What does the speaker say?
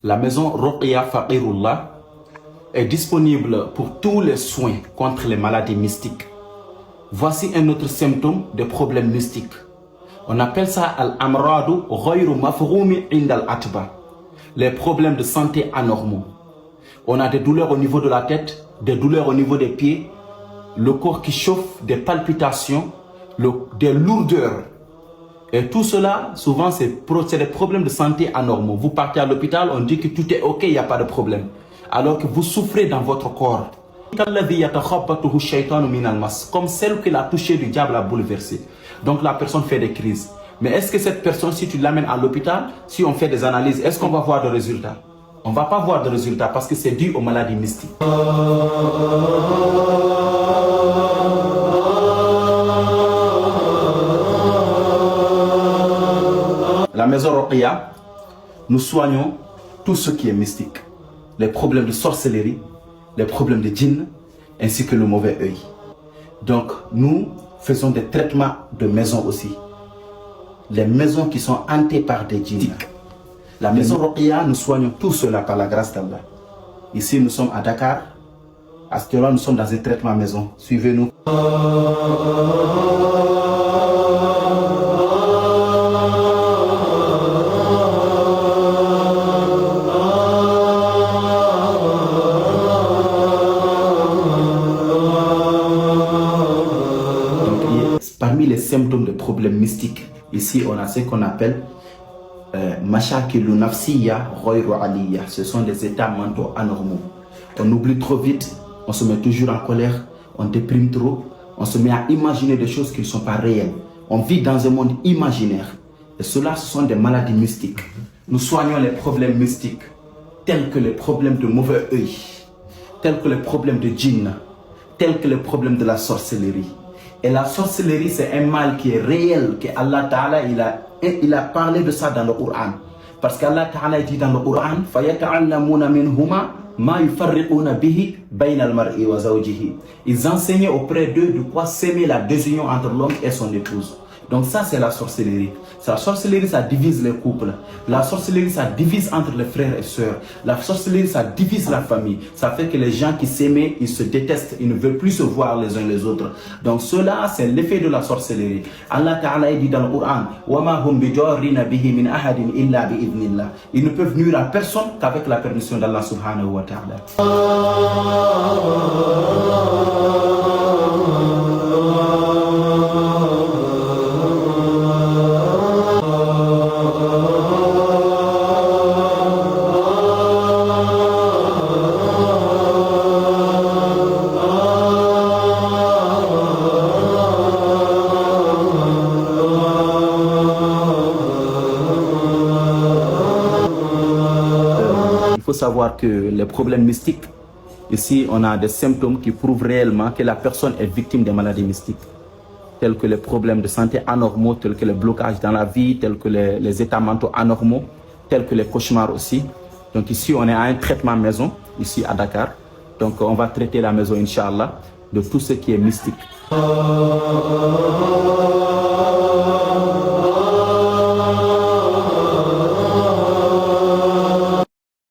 La maison Ruqya Faqirullah est disponible pour tous les soins contre les maladies mystiques. Voici un autre symptôme de problèmes mystiques. On appelle ça al-amradu ghayru mafhumi inda al-atba. Les problèmes de santé anormaux. On a des douleurs au niveau de la tête, des douleurs au niveau des pieds, le corps qui chauffe, des palpitations, des lourdeurs. Et tout cela, souvent, c'est des problèmes de santé anormaux. Vous partez à l'hôpital, on dit que tout est OK, il n'y a pas de problème. Alors que vous souffrez dans votre corps. Comme celle que la touchée du diable a bouleversée. Donc la personne fait des crises. Mais est-ce que cette personne, si tu l'amènes à l'hôpital, si on fait des analyses, est-ce qu'on va voir de résultats? On ne va pas voir de résultats parce que c'est dû aux maladies mystiques. La maison Ruqya, nous soignons tout ce qui est mystique. Les problèmes de sorcellerie, les problèmes de djinn, ainsi que le mauvais œil. Donc, nous faisons des traitements de maison aussi. Les maisons qui sont hantées par des djinns. La maison Ruqya, nous soignons tout cela par la grâce d'Allah. Ici, nous sommes à Dakar. À ce moment-là, nous sommes dans un traitement maison. Suivez-nous. Parmi les symptômes de problèmes mystiques, ici on a ce qu'on appelle Mashakilu nafsiya ghayru aliyya. Ce sont des états mentaux anormaux. On oublie trop vite, on se met toujours en colère, on déprime trop, on se met à imaginer des choses qui ne sont pas réelles. On vit dans un monde imaginaire. Et cela, ce sont des maladies mystiques. Nous soignons les problèmes mystiques, tels que les problèmes de mauvais œil, tels que les problèmes de djinn, tels que les problèmes de la sorcellerie. Et la sorcellerie, c'est un mal qui est réel, que Allah Ta'ala, il a parlé de ça dans le Coran. Parce qu'Allah Ta'ala dit dans le Coran, فَيَتَعَلَّمُونَ مِنْهُمَا مَا يُفَرِّقُونَ بِهِ بَيْنَ الْمَرْءِ وَزَوْجِهِ. Ils enseignaient auprès d'eux de quoi s'aimer la désunion entre l'homme et son épouse. Donc ça, c'est la sorcellerie. La sorcellerie, ça divise les couples. La sorcellerie, ça divise entre les frères et sœurs. La sorcellerie, ça divise la famille. Ça fait que les gens qui s'aimaient, ils se détestent. Ils ne veulent plus se voir les uns les autres. Donc cela, c'est l'effet de la sorcellerie. Allah Ta'ala dit dans le Coran, وَمَا هُمْ بِجَارِّينَ بِهِ مِنْ أَحَدٍ إِلَّا بِإِذْنِ اللَّهِ. Ils ne peuvent nuire à personne qu'avec la permission d'Allah Subhanahu wa Ta'ala. Il faut savoir que les problèmes mystiques, ici on a des symptômes qui prouvent réellement que la personne est victime des maladies mystiques, tels que les problèmes de santé anormaux, tels que les blocages dans la vie, tels que les états mentaux anormaux, tels que les cauchemars aussi. Donc ici on est à un traitement maison, ici à Dakar. Donc on va traiter la maison, Inch'Allah, de tout ce qui est mystique.